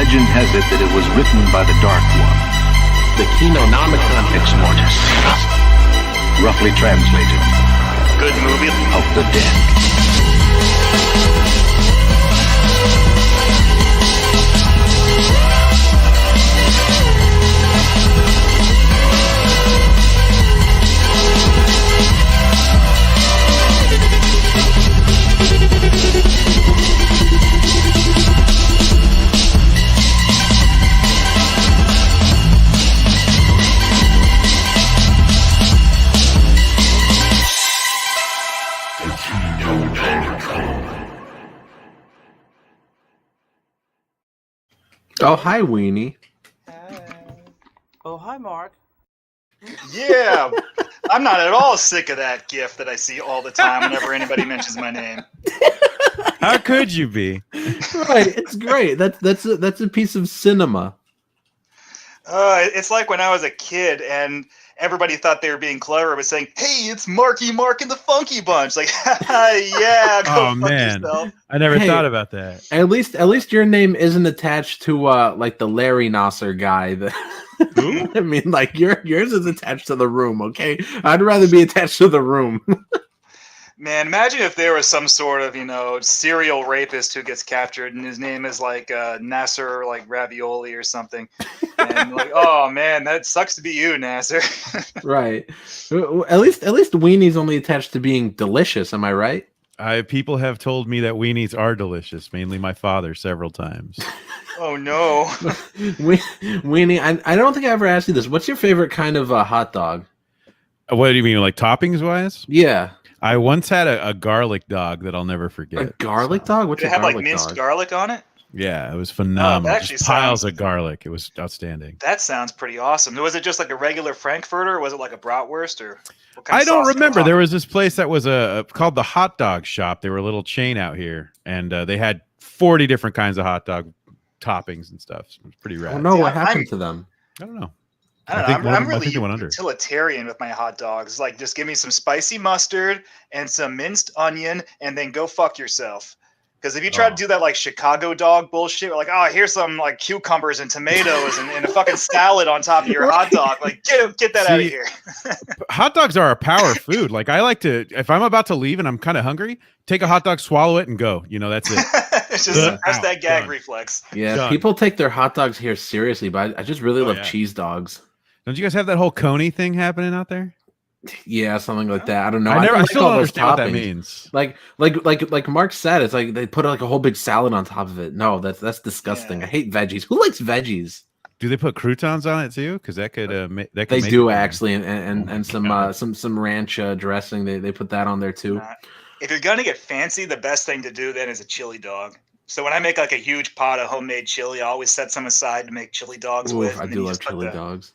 Legend has it that it was written by the Dark One. The Kinonomicon Ex Mortis. Roughly translated, Good movie. of the dead. Oh, hi, Weenie. Oh, hi, Mark. Yeah, I'm not at all sick of that gif that I see all the time whenever anybody mentions my name. How could you be? Right, it's great. That's a piece of cinema. It's like when I was a kid and everybody thought they were being clever, but saying, "Hey, it's Marky Mark and the Funky Bunch." Like, yeah, go Oh fuck man, yourself. I never Hey. thought about that. At least your name isn't attached to like the Larry Nasser guy. Who? I mean, like yours is attached to the room. Okay, I'd rather be attached to the room. Man, imagine if there was some sort of, serial rapist who gets captured and his name is like Nasser, like Ravioli or something. And like, oh man, that sucks to be you, Nasser. Right. At least Weenie's only attached to being delicious. Am I right? People have told me that weenies are delicious. Mainly my father, several times. Oh no. Weenie, I don't think I ever asked you this. What's your favorite kind of hot dog? What do you mean, like toppings wise? Yeah. I once had a garlic dog that I'll never forget. A garlic dog? What's Did it a have like garlic minced dog? garlic on it? Yeah, it was phenomenal. that actually Just piles sounds- of garlic. It was outstanding. That sounds pretty awesome. Was it just like a regular Frankfurter, or was it like a bratwurst, or what kind I of don't sauce remember. on There it? was this place that was called the Hot Dog Shop. They were a little chain out here, and they had 40 different kinds of hot dog toppings and stuff. So it was pretty rad. Oh no, Yeah, what happened I'm- to them? I don't know. I don't I know. think one of I'm them- I really think they went under. utilitarian with my hot dogs. Like, just give me some spicy mustard and some minced onion, and then go fuck yourself. Because if you try to Oh. do that like Chicago dog bullshit, like, oh, here's some like cucumbers and tomatoes and a fucking salad on top of your hot dog, like get that out of See, here. Hot dogs are a power food. Like I like to, if I'm about to leave and I'm kind of hungry, take a hot dog, swallow it, and go. That's it. It's just Ugh. press that gag Done. reflex. Yeah, Done. people take their hot dogs here seriously, but I just really Oh, love yeah. cheese dogs. Don't you guys have that whole Coney thing happening out there? Yeah, something like that. I don't know. I like still all don't those understand what that toppings. means. Like Mark said, it's like they put like a whole big salad on top of it. No, that's disgusting. Yeah. I hate veggies. Who likes veggies? Do they put croutons on it too? Because that could that could They make do it- actually, and Oh my some God. some ranch dressing. They put that on there too. If you're gonna get fancy, the best thing to do then is a chili dog. So when I make like a huge pot of homemade chili, I always set some aside to make chili dogs with. Oof, I and then do you love just put chili the- dogs.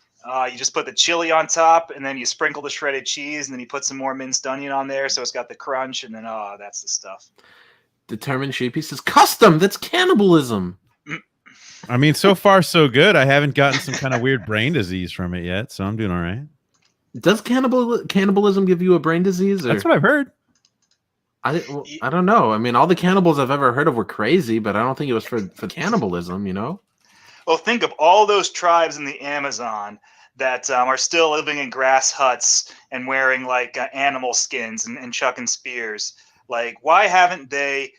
You just put the chili on top, and then you sprinkle the shredded cheese, and then you put some more minced onion on there, so it's got the crunch, and then that's the stuff. Determined Sheepy says custom. That's cannibalism. I mean, so far so good. I haven't gotten some kind of weird brain disease from it yet, so I'm doing all right. Does cannibalism give you a brain disease? Or? That's what I've heard. I don't know. I mean, all the cannibals I've ever heard of were crazy, but I don't think it was for cannibalism. Well, think of all those tribes in the Amazon that are still living in grass huts and wearing like animal skins and chucking spears. Like, why haven't they,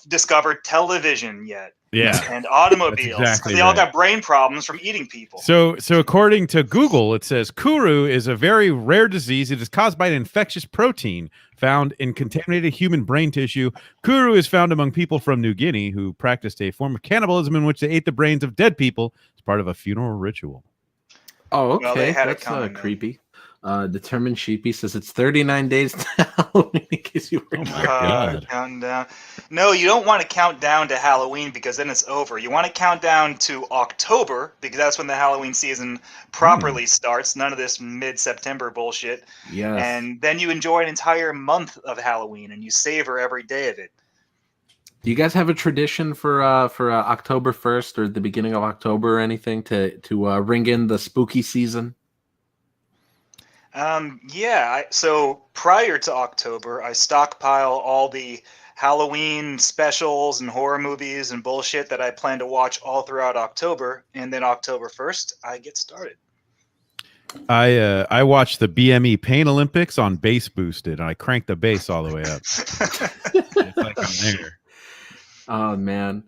discovered television yet? Yeah. And automobiles. exactly They all right. got brain problems from eating people. So according to Google, it says Kuru is a very rare disease. It is caused by an infectious protein found in contaminated human brain tissue. Kuru is found among people from New Guinea who practiced a form of cannibalism in which they ate the brains of dead people as part of a funeral ritual. Oh, okay. Well, they had it That's coming, then. creepy. Determined Sheepy says it's 39 days to Halloween in case you were. Oh my God. Counting down. No, you don't want to count down to Halloween because then it's over. You want to count down to October because that's when the Halloween season properly starts. None of this mid-September bullshit. Yes. And then you enjoy an entire month of Halloween and you savor every day of it. Do you guys have a tradition for October 1st or the beginning of October or anything to ring in the spooky season? So prior to October, I stockpile all the Halloween specials and horror movies and bullshit that I plan to watch all throughout October. And then October 1st, I get started. I watched the BME Pain Olympics on bass boosted. I cranked the bass all the way up. It's like I'm there. Oh man.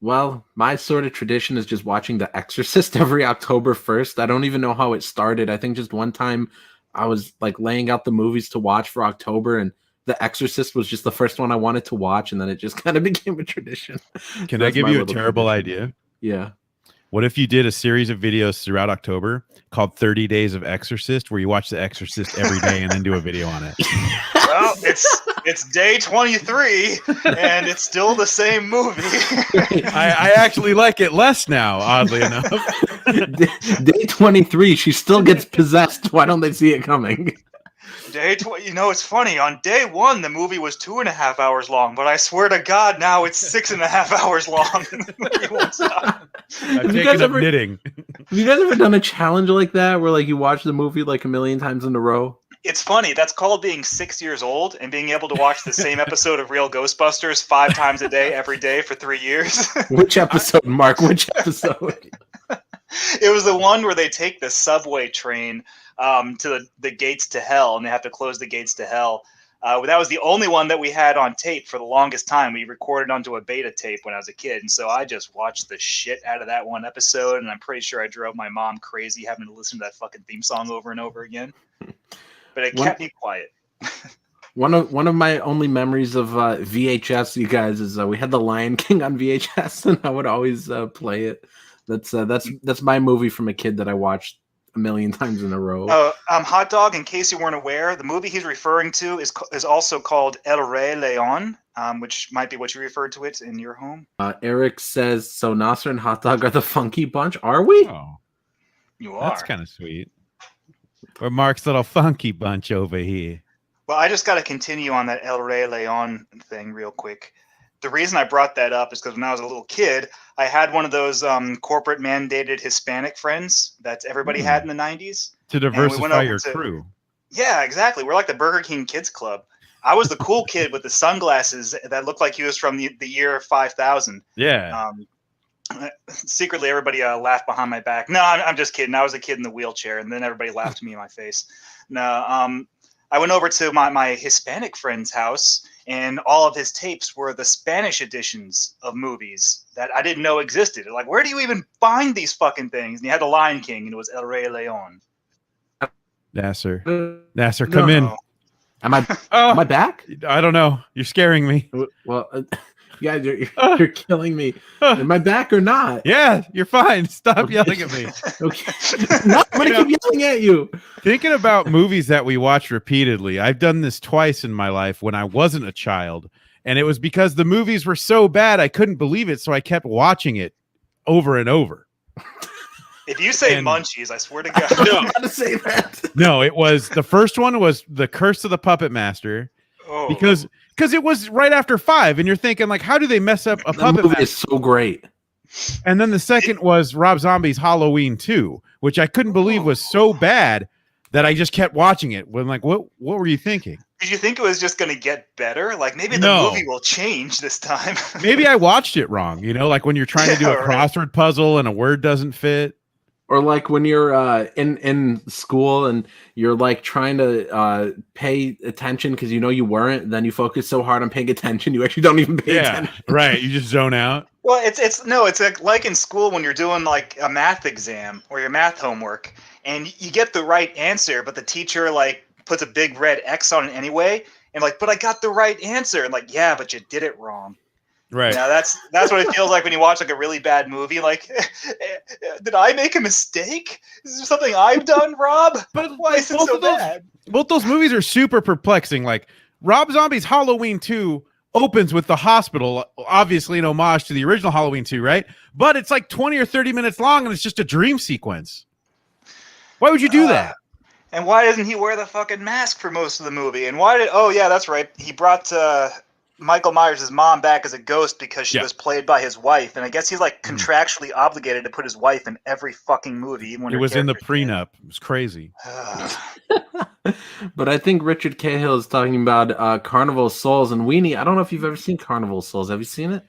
Well, my sort of tradition is just watching The Exorcist every October 1st. I don't even know how it started. I think just one time I was like laying out the movies to watch for October, and The Exorcist was just the first one I wanted to watch, and then it just kind of became a tradition. Can I give you a terrible idea? Yeah. What if you did a series of videos throughout October called 30 Days of Exorcist, where you watch The Exorcist every day and then do a video on it? Well, it's day 23, and it's still the same movie. I actually like it less now, oddly enough. Day 23, she still gets possessed. Why don't they see it coming? It's funny. On day 1, the movie was 2.5 hours long, but I swear to God, now it's 6.5 hours long. You won't stop. I've taken up knitting. Have you guys ever done a challenge like that, where like you watch the movie like a million times in a row? It's funny. That's called being 6 years old and being able to watch the same episode of Real Ghostbusters 5 times a day, every day for 3 years. Which episode, Mark? Which episode? It was the one where they take the subway train to the gates to hell, and they have to close the gates to hell. That was the only one that we had on tape for the longest time. We recorded onto a beta tape when I was a kid, and so I just watched the shit out of that one episode, and I'm pretty sure I drove my mom crazy having to listen to that fucking theme song over and over again. But it kept me quiet. One of my only memories of VHS, you guys, is we had The Lion King on VHS, and I would always play it. That's my movie from a kid that I watched a million times in a row. Hot Dog, in case you weren't aware, the movie he's referring to is also called El Rey Leon, which might be what you referred to it in your home. Eric says, so Nasser and Hot Dog are the funky bunch? Are we? Oh, you are. That's kind of sweet. We're Mark's little funky bunch over here. Well, I just got to continue on that El Rey Leon thing real quick. The reason I brought that up is because when I was a little kid, I had one of those corporate mandated Hispanic friends that everybody had in the 90s. To diversify your crew. Yeah, exactly. We're like the Burger King Kids Club. I was the cool kid with the sunglasses that looked like he was from the year 5000. Yeah. Secretly, everybody laughed behind my back. No, I'm just kidding. I was a kid in the wheelchair, and then everybody laughed at me in my face. No, I went over to my Hispanic friend's house, and all of his tapes were the Spanish editions of movies that I didn't know existed. Like, where do you even find these fucking things? And he had The Lion King, and it was El Rey Leon. Nasser, come in. Am I back? I don't know. You're scaring me. Well, yeah, you're killing me. Am I back or not? Yeah, you're fine. Stop yelling at me. Okay. No, I'm gonna keep yelling at you. Thinking about movies that we watch repeatedly, I've done this twice in my life when I wasn't a child, and it was because the movies were so bad I couldn't believe it, so I kept watching it over and over. If you say Munchies, I swear to God. I was about to say that. No, it was the first one was The Curse of the Puppet Master. Oh. Because it was right after 5, and you're thinking, like, how do they mess up a puppet master? It's so great. And then the second was Rob Zombie's Halloween 2, which I couldn't believe was so bad that I just kept watching it. When like, what were you thinking? Did you think it was just going to get better? Like, maybe the movie will change this time. Maybe I watched it wrong. You know, like when you're trying to do a crossword puzzle and a word doesn't fit. Or like when you're in school and you're like trying to pay attention because you know you weren't, then you focus so hard on paying attention you actually don't even pay attention. Right. You just zone out. Well, it's like in school when you're doing like a math exam or your math homework and you get the right answer, but the teacher like puts a big red X on it anyway, and like, but I got the right answer, and like, yeah, but you did it wrong. Right. Now that's what it feels like when you watch like a really bad movie. Like, did I make a mistake? Is there something I've done, Rob? But why is it so bad? Both those movies are super perplexing. Like Rob Zombie's Halloween 2 opens with the hospital, obviously an homage to the original Halloween 2, right? But it's like 20 or 30 minutes long, and it's just a dream sequence. Why would you do that? And why doesn't he wear the fucking mask for most of the movie? And why did? Oh yeah, that's right. He brought Michael Myers' mom back as a ghost because she Yeah. was played by his wife, and I guess he's like contractually obligated to put his wife in every fucking movie, even when It her was in the character's dead. prenup. It was crazy. But I think Richard Cahill is talking about Carnival of Souls. And Weenie, I don't know if you've ever seen Carnival of Souls. Have you seen it?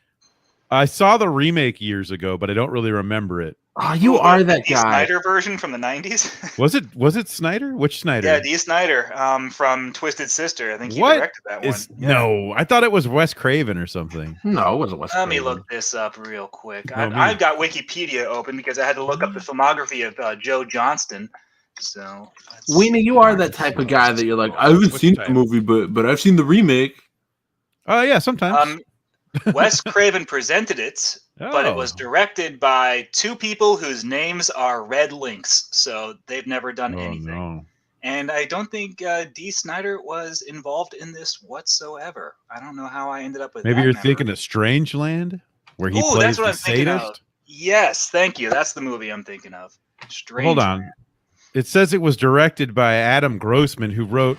I saw the remake years ago, but I don't really remember it. Oh, you are that Dee guy. Snider version from the 90s? Was it Snyder? Which Snyder? Yeah, Dee Snider from Twisted Sister. I think he What directed that one. Yeah. No, I thought it was Wes Craven or something. No, it wasn't Wes Let me Craven. look this up real quick. No, me. I've got Wikipedia open because I had to look up the filmography of Joe Johnston. So Weenie, you are that type of guy that you're like, I haven't Which seen type? the movie, but I've seen the remake. Oh yeah, sometimes. Wes Craven presented it, but it was Oh. directed by two people whose names are red links, so they've never done Oh, anything. no. And I don't think Dee Snider was involved in this whatsoever. I don't know how I ended up with Maybe that you're memory. thinking of Strangeland, where he Ooh, plays that's what the I'm thinking of. sadist. Yes, thank you. That's the movie I'm thinking of. Strange. Hold on. It says it was directed by Adam Grossman, who wrote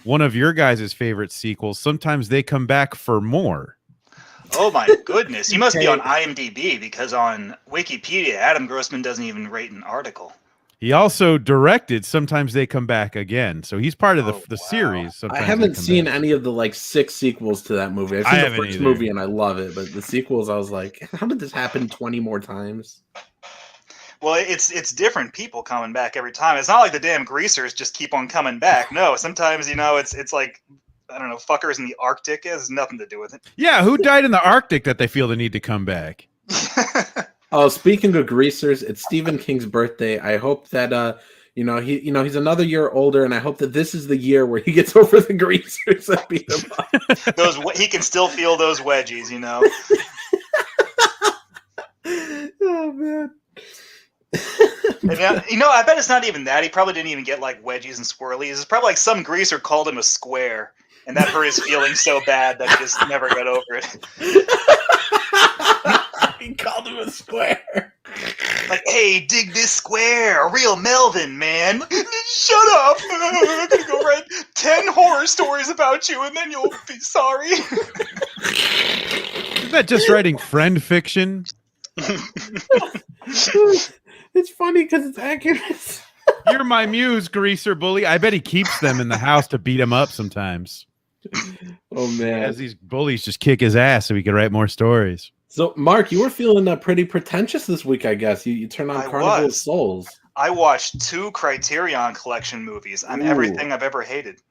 one of your guys' favorite sequels. Sometimes They Come Back for More. Oh my goodness. He must be Okay. on IMDb because on Wikipedia, Adam Grossman doesn't even rate an article. He also directed Sometimes They Come Back Again. So he's part of the Oh, the wow. series. I Sometimes They haven't Come seen Back. any of the like 6 sequels to that movie. I've I seen the haven't first either. movie and I love it, but the sequels, I was like, how did this happen 20 more times? Well, it's different people coming back every time. It's not like the damn greasers just keep on coming back. No, sometimes it's like, I don't know, fuckers in the Arctic. It has nothing to do with it. Yeah, who died in the Arctic that they feel the need to come back? Oh, speaking of greasers, it's Stephen King's birthday. I hope that he's another year older, and I hope that this is the year where he gets over the greasers that beat him up. He can still feel those wedgies, you know. Oh man. And, I bet it's not even that. He probably didn't even get like wedgies and swirlies. It's probably like some greaser called him a square, and that hurt his feelings so bad that he just never got over it. He called him a square. Like, hey, dig this square, a real Melvin, man. Shut up! I'm gonna go write 10 horror stories about you, and then you'll be sorry. Isn't that just writing friend fiction? It's funny because it's accurate. You're my muse, greaser bully. I bet he keeps them in the house to beat him up sometimes. Oh man. As these bullies just kick his ass so he can write more stories. So, Mark, you were feeling pretty pretentious this week, I guess. You turned on I Carnival of was. Souls. I watched 2 Criterion Collection movies. I'm Ooh. everything I've ever hated.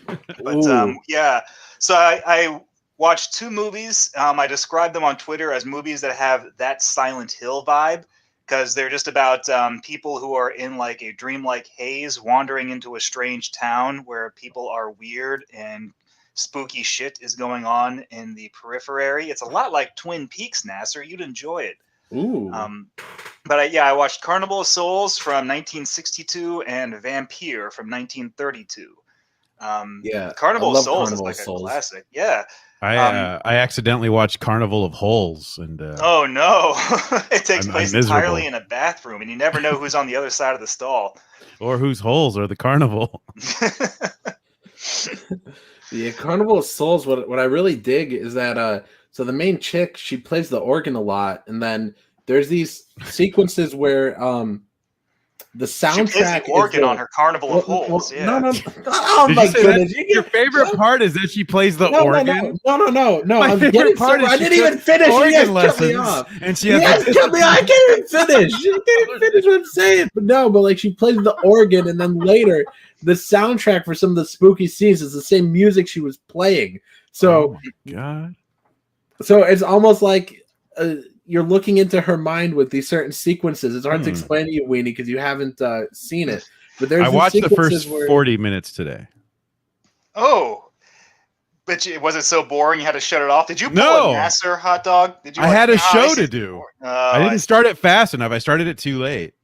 But Ooh. yeah, so I watched 2 movies. I described them on Twitter as movies that have that Silent Hill vibe, because they're just about people who are in like a dreamlike haze wandering into a strange town where people are weird and spooky shit is going on in the periphery. It's a lot like Twin Peaks, Nasser. You'd enjoy it. Ooh. But I watched Carnival of Souls from 1962 and Vampire from 1932. Yeah, Carnival I of love Souls Carnival is like of Souls. a classic. Yeah. I accidentally watched Carnival of Holes, and Oh no! It takes I'm place miserable. entirely in a bathroom, and you never know who's on the other side of the stall. or whose holes are the carnival? Yeah, Carnival of Souls. What I really dig is that so the main chick, she plays the organ a lot, and then there's these sequences where the She plays soundtrack the organ is on her Carnival of Holes. Yeah. No. Oh Did my you say goodness! that? Your favorite part is that she plays the No. organ. No. My I'm favorite getting part is I she didn't even took finish. You guys organ cut me lessons, off. and she You has guys cut me off. I can't even finish. I can't even finish what I'm saying. But like she plays the organ, and then later the soundtrack for some of the spooky scenes is the same music she was playing. So, oh my God. so it's almost like you're looking into her mind with these certain sequences. It's hard to explain to you, Weenie, because you haven't seen it. But there's I these watched the sequences first where- 40 minutes today. Oh, but was it so boring you had to shut it off? Did you pull No. a Nasser hot dog? Did you? I like, had a "Ah, show this to is do. boring." I Oh, didn't start it fast enough. I started it too late.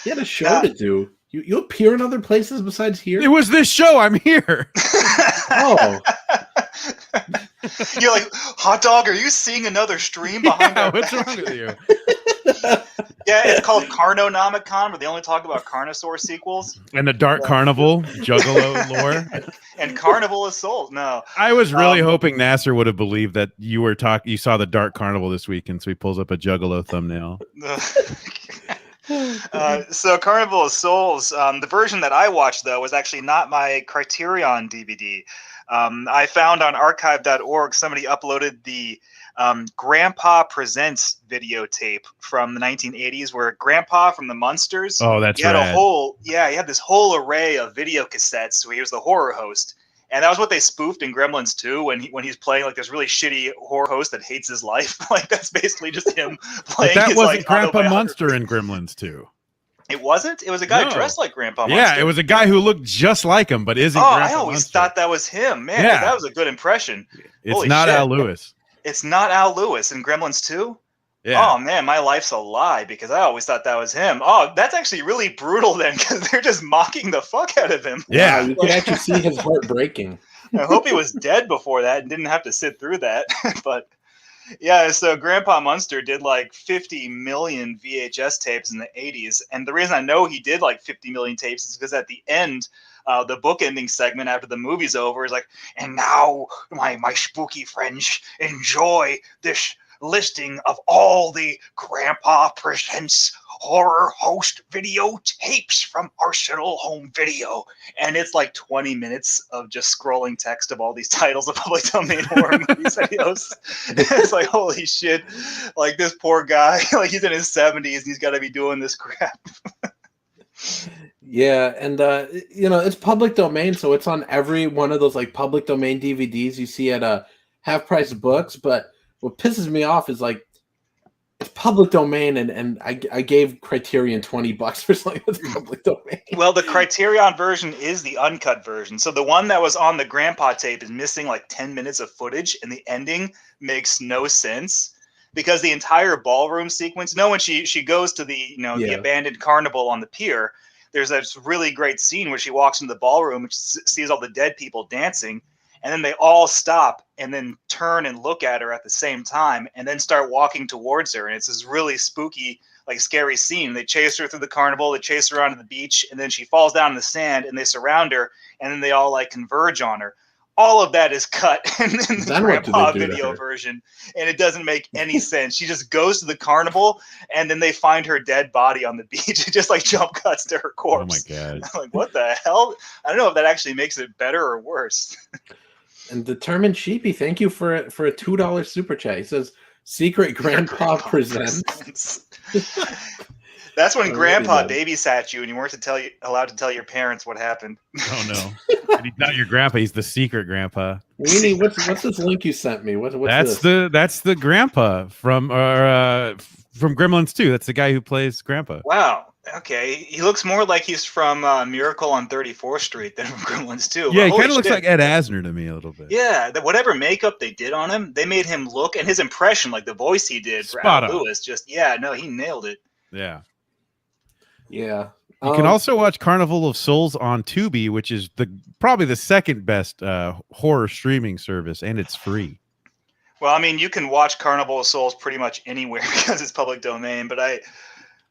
You had a show to do. You appear in other places besides here? It was this show. I'm here. Oh. You're like, hot dog, are you seeing another stream behind Yeah, our what's back?" wrong with you? Yeah, it's called Carnonomicon, where they only talk about Carnosaur sequels. And the Dark Carnival, Juggalo lore. And Carnival of Souls. No. I was really hoping Nasser would have believed that you saw the Dark Carnival this weekend, so he pulls up a Juggalo thumbnail. So Carnival of Souls, the version that I watched, though, was actually not my Criterion DVD. I found on archive.org somebody uploaded the Grandpa Presents videotape from the 1980s, where Grandpa from the Munsters, Oh, that's he had rad. he had this whole array of video cassettes where he was the horror host. And that was what they spoofed in Gremlins 2 when he's playing like this really shitty horror host that hates his life. Like that's basically just him playing. But that his, wasn't like, Grandpa autobiography. Munster in Gremlins 2. It wasn't? It was a guy No. dressed like Grandpa Yeah, Munster. it was a guy who looked just like him, but isn't Oh, Grandpa I always Munster. thought that was him. Man, Yeah. that was a good impression. It's Holy not shit. Al Lewis. It's not Al Lewis in Gremlins 2? Yeah. Oh, man, my life's a lie because I always thought that was him. Oh, that's actually really brutal then because they're just mocking the fuck out of him. Yeah. Wow, you could actually see his heart breaking. I hope he was dead before that and didn't have to sit through that. But yeah, so Grandpa Munster did like 50 million VHS tapes in the 80s. And the reason I know he did like 50 million tapes is because at the end, the book ending segment after the movie's over is like, and now my spooky friends, enjoy this listing of all the Grandpa Presents horror host video tapes from Arsenal Home Video. And it's like 20 minutes of just scrolling text of all these titles of public domain horror movies that he hosts. It's like, holy shit, like this poor guy, like he's in his 70s and he's got to be doing this crap. Yeah, and it's public domain, so it's on every one of those like public domain DVDs you see at half price books. But what pisses me off is like it's public domain, and I gave Criterion $20 for something that's public domain. Well, the Criterion version is the uncut version. So the one that was on the Grandpa tape is missing like 10 minutes of footage, and the ending makes no sense because the entire ballroom sequence. When she goes to the the abandoned carnival on the pier, there's this really great scene where she walks into the ballroom and sees all the dead people dancing. And then they all stop and then turn and look at her at the same time and then start walking towards her. And it's this really spooky, like scary scene. They chase her through the carnival, they chase her onto the beach, and then she falls down in the sand and they surround her and then they all like converge on her. All of that is cut in the Grandpa video version, and it doesn't make any sense. She just goes to the carnival, and then they find her dead body on the beach. It just like jump cuts to her corpse. Oh my god! I'm like, what the hell? I don't know if that actually makes it better or worse. And Determined Sheepy, thank you for a $2 super chat. He says, "Secret Grandpa presents." That's when Grandpa babysat you and you weren't allowed to tell your parents what happened. Oh no! And he's not your grandpa; he's the secret grandpa. Weenie, what's this link you sent me? What's that's this? That's the grandpa from Gremlins 2. That's the guy who plays Grandpa. Wow. Okay, he looks more like he's from Miracle on 34th Street than from Gremlins 2. Yeah, he kind of looks like Ed Asner to me a little bit. Yeah, whatever makeup they did on him, they made him look, and his impression, like the voice he did for Al Lewis, he nailed it. Yeah. Yeah. You can also watch Carnival of Souls on Tubi, which is probably the second best horror streaming service, and it's free. Well, I mean, you can watch Carnival of Souls pretty much anywhere because it's public domain, but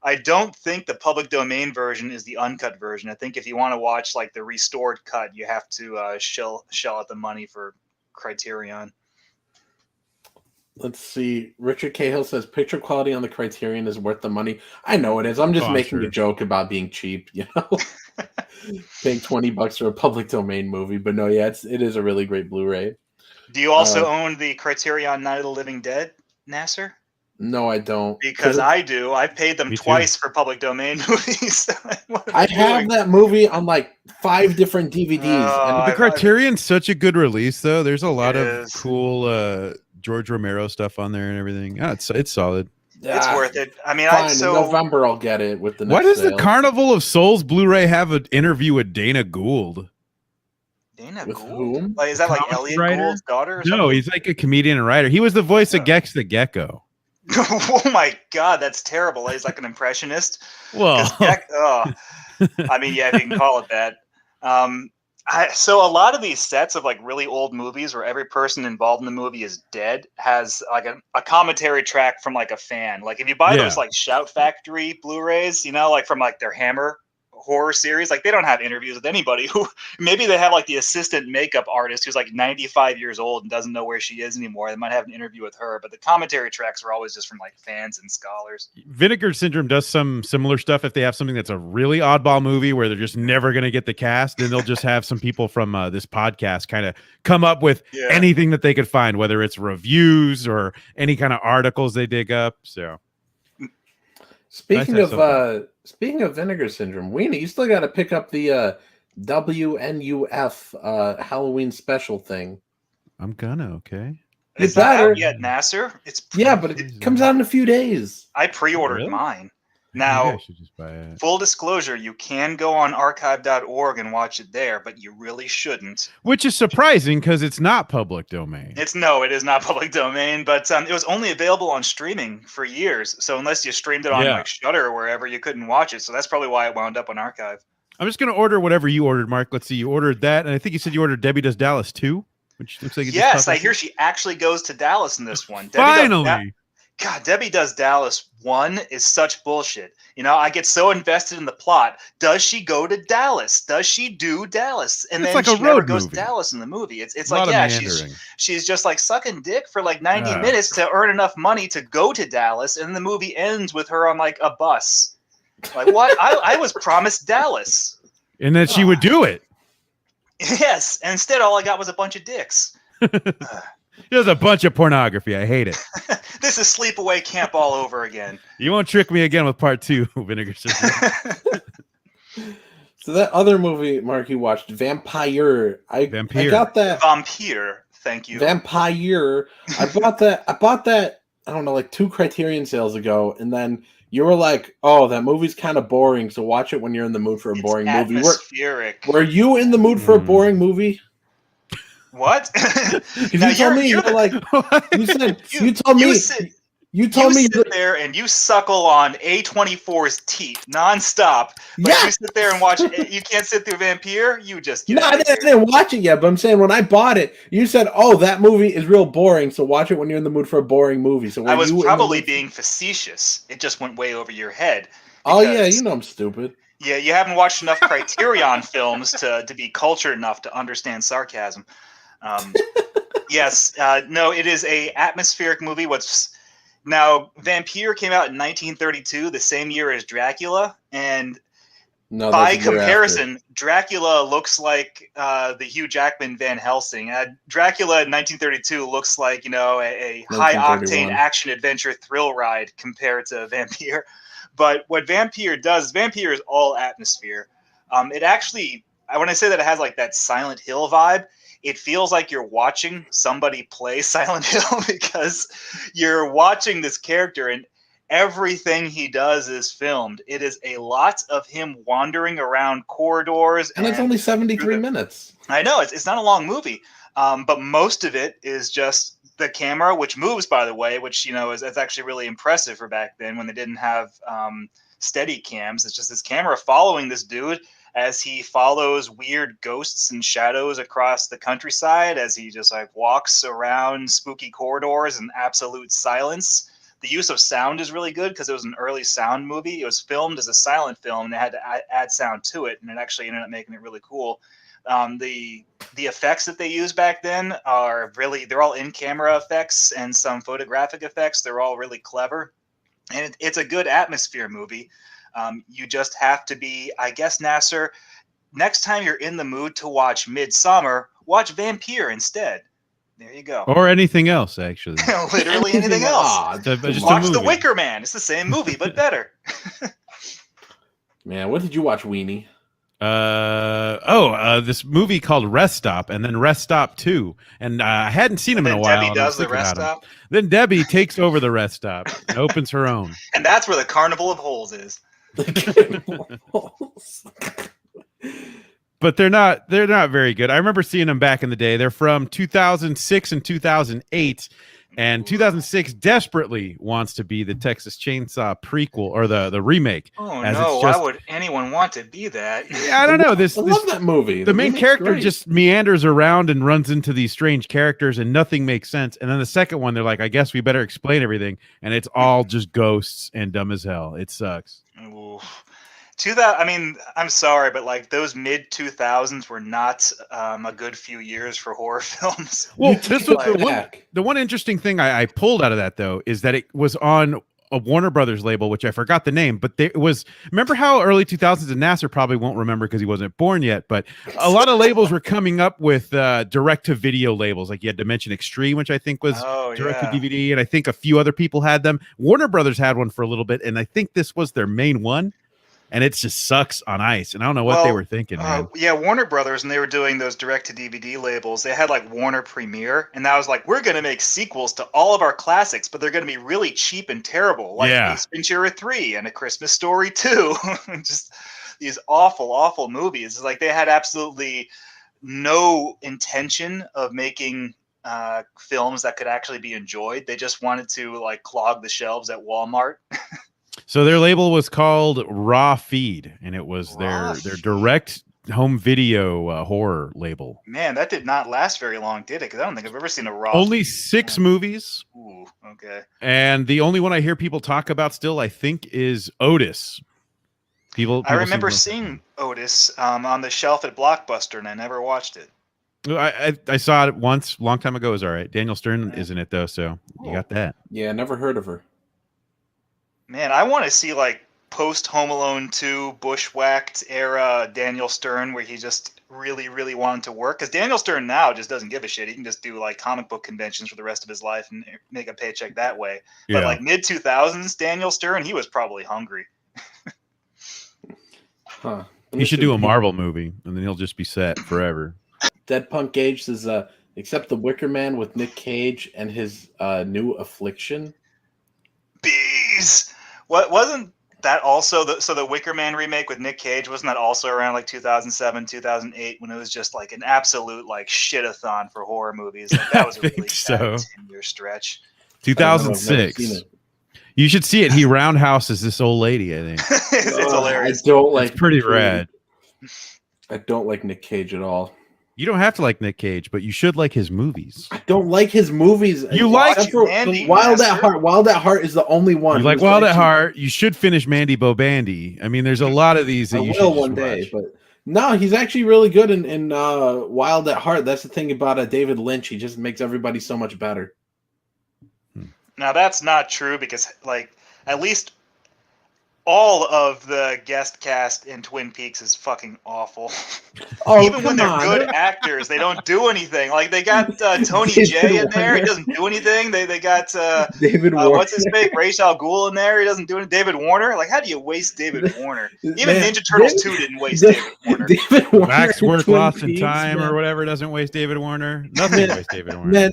I don't think the public domain version is the uncut version. I think if you want to watch like the restored cut, you have to shell out the money for Criterion. Let's see. Richard Cahill says picture quality on the Criterion is worth the money. I know it is. I'm just making a joke about being cheap, paying $20 for a public domain movie. But no, yeah, it is a really great Blu-ray. Do you also own the Criterion Night of the Living Dead, Nasser? No, I don't. Because I do. I paid them twice for public domain movies. I have that movie on like 5 different DVDs. And the Criterion's such a good release, though. There's a lot of cool George Romero stuff on there and everything. Yeah, it's solid. It's worth it. I mean, in November I'll get it with the next Why does sale. the Carnival of Souls Blu-ray have an interview with Dana Gould? Dana with Gould? Whom? Like, is that like Elliot Gould's daughter? Or no, he's like a comedian and writer. He was the voice of Gex the Gecko. Oh my god, that's terrible. He's like an impressionist. Well, I mean, yeah, if you can call it that. So a lot of these sets of like really old movies where every person involved in the movie is dead has like a commentary track from like a fan. Like if you buy those like Shout Factory Blu-rays, like from like their Hammer horror series, like they don't have interviews with anybody. Who maybe they have like the assistant makeup artist who's like 95 years old and doesn't know where she is anymore. They might have an interview with her, but the commentary tracks are always just from like fans and scholars. Vinegar Syndrome does some similar stuff. If they have something that's a really oddball movie where they're just never going to get the cast, then they'll just have some people from this podcast kind of come up with anything that they could find, whether it's reviews or any kind of articles they dig up. So Speaking of Vinegar Syndrome, Weenie, you still got to pick up the WNUF Halloween special thing. I'm gonna, okay. Is that out yet, Nasser? But it comes out in a few days. I pre-ordered mine. Now, full disclosure, you can go on archive.org and watch it there, but you really shouldn't. Which is surprising because it's not public domain. It is not public domain, but it was only available on streaming for years. So unless you streamed it on like Shudder or wherever, you couldn't watch it. So that's probably why it wound up on archive. I'm just going to order whatever you ordered, Mark. Let's see. You ordered that, and I think you said you ordered Debbie Does Dallas too, which looks like yes, I hear she actually goes to Dallas in this one. Finally. God, Debbie Does Dallas 1 is such bullshit. I get so invested in the plot. Does she go to Dallas? Does she do Dallas? And then she never goes to Dallas in the movie. It's like, she's just like sucking dick for like 90 minutes to earn enough money to go to Dallas, and the movie ends with her on like a bus. Like, what? I was promised Dallas. And that she would do it. Yes, and instead all I got was a bunch of dicks. There's a bunch of pornography. I hate it. This is Sleepaway Camp all over again. You won't trick me again with part 2, Vinegar Syndrome. So that other movie, Mark, you watched, Vampire. I got that. Vampire. Thank you. Vampire. I bought that. I don't know, like 2 Criterion sales ago, and then you were like, "Oh, that movie's kind of boring. So watch it when you're in the mood for a boring movie." Were you in the mood for a boring movie? What? You told me you were like, you told me you sit there and you suckle on A24's teeth nonstop. But you sit there and watch it. You can't sit through Vampire. You just I didn't watch it yet. But I'm saying when I bought it, you said, "Oh, that movie is real boring. So watch it when you're in the mood for a boring movie." So I was probably being facetious. It just went way over your head. Oh yeah, I'm stupid. Yeah, you haven't watched enough Criterion films to be cultured enough to understand sarcasm. Yes, no, it is a atmospheric movie. Now, Vampire came out in 1932, the same year as Dracula, and by comparison, Dracula looks like the Hugh Jackman Van Helsing. Dracula in 1932 looks like a high-octane action-adventure thrill ride compared to Vampire. But what Vampire does, Vampire is all atmosphere. It actually, when I say that it has like that Silent Hill vibe, it feels like you're watching somebody play Silent Hill because you're watching this character and everything he does is filmed. It is a lot of him wandering around corridors. And it's only 73 minutes. I know, it's not a long movie, but most of it is just the camera, which moves, by the way, which, is actually really impressive for back then when they didn't have steady cams. It's just this camera following this dude as he follows weird ghosts and shadows across the countryside, as he just like walks around spooky corridors in absolute silence. The use of sound is really good because it was an early sound movie. It was filmed as a silent film, and they had to add sound to it, and it actually ended up making it really cool. The effects that they use back then they're all in-camera effects and some photographic effects. They're all really clever, and it's a good atmosphere movie. You just have to be, I guess, Nasser, next time you're in the mood to watch Midsummer, watch Vampire instead. There you go. Or anything else, actually. Literally anything else. Watch The Wicker Man. It's the same movie, but better. Man, what did you watch, Weenie? This movie called Rest Stop, and then Rest Stop 2. And I hadn't seen him in a while. Debbie does the Rest Stop. Then Debbie takes over the Rest Stop and opens her own. And that's where the Carnival of Holes is. But they're not very good. I remember seeing them back in the day. They're from 2006 and 2008, And 2006 desperately wants to be the Texas Chainsaw prequel or the remake. Oh as no! it's just, Why would anyone want to be that? Yeah, I don't know. I love that movie. The main remake's character great. just meanders around and runs into these strange characters, and nothing makes sense. And then the second one, they're like, "I guess we better explain everything," and it's all just ghosts and dumb as hell. It sucks. Oof. I mean, I'm sorry, but like those mid 2000s were not a good few years for horror films. Well, You this take was it back. the one interesting thing I pulled out of that though is that it was on a Warner Brothers label, which I forgot the name, but it was. Remember how early 2000s, and Nasser probably won't remember because he wasn't born yet, but a lot of labels were coming up with direct to video labels. Like you had Dimension Extreme, which I think was direct to DVD, and I think a few other people had them. Warner Brothers had one for a little bit, and I think this was their main one. And it just sucks on ice. And I don't know what they were thinking, man. Yeah, Warner Brothers, and they were doing those direct-to-DVD labels. They had like Warner Premiere, and that was like, we're going to make sequels to all of our classics, but they're going to be really cheap and terrible, like Ace Ventura 3 and A Christmas Story 2. Just these awful, awful movies. It's like they had absolutely no intention of making films that could actually be enjoyed. They just wanted to like clog the shelves at Walmart. So their label was called Raw Feed, and it was their direct home video horror label. Man, that did not last very long, did it? Because I don't think I've ever seen a Raw. Only 6 movies. Ooh, okay. And the only one I hear people talk about still, I think, is Otis. People I remember seeing Otis on the shelf at Blockbuster, and I never watched it. I saw it once, long time ago. It was all right. Daniel Stern is in it, though, so you got that. Yeah, never heard of her. Man, I want to see like post Home Alone 2 bushwhacked era Daniel Stern, where he just really, really wanted to work. Because Daniel Stern now just doesn't give a shit. He can just do like comic book conventions for the rest of his life and make a paycheck that way. Yeah. But like mid 2000s, Daniel Stern, he was probably hungry. Huh. He should do a Marvel movie, and then he'll just be set forever. Dead Punk Gage says, except the Wicker Man with Nick Cage and his new affliction. Bees. What wasn't that also the Wicker Man remake with Nick Cage, wasn't that also around like 2007, 2008 when it was just like an absolute like shit-a-thon for horror movies? Like, that was a really so. bad 10-year stretch. 2006. You should see it. He roundhouses this old lady, I think. It's hilarious. I don't like. It's pretty rad. I don't like Nick Cage at all. You don't have to like Nick Cage, but you should like his movies. I don't like his movies. You like Mandy, Wild Master? at Heart. Wild at Heart is the only one. You like Wild at Heart. You should finish Mandy Bo Bandy. I mean, there's a lot of these that I you will should one day, but no, he's actually really good in Wild at Heart. That's the thing about David Lynch. He just makes everybody so much better. Now that's not true because like at least all of the guest cast in Twin Peaks is fucking awful. Oh, even when they're good actors, they don't do anything. Like they got Tony J in there, he doesn't do anything. They got David Warner. what's his name, Ra's al Ghul in there, he doesn't do anything. David Warner, like how do you waste David Warner? Even Ninja Turtles 2 didn't waste David Warner. David Warner Max Worth Twin Lost in Peaks, Time man. or whatever doesn't waste David Warner. Nothing wastes David Warner. Man,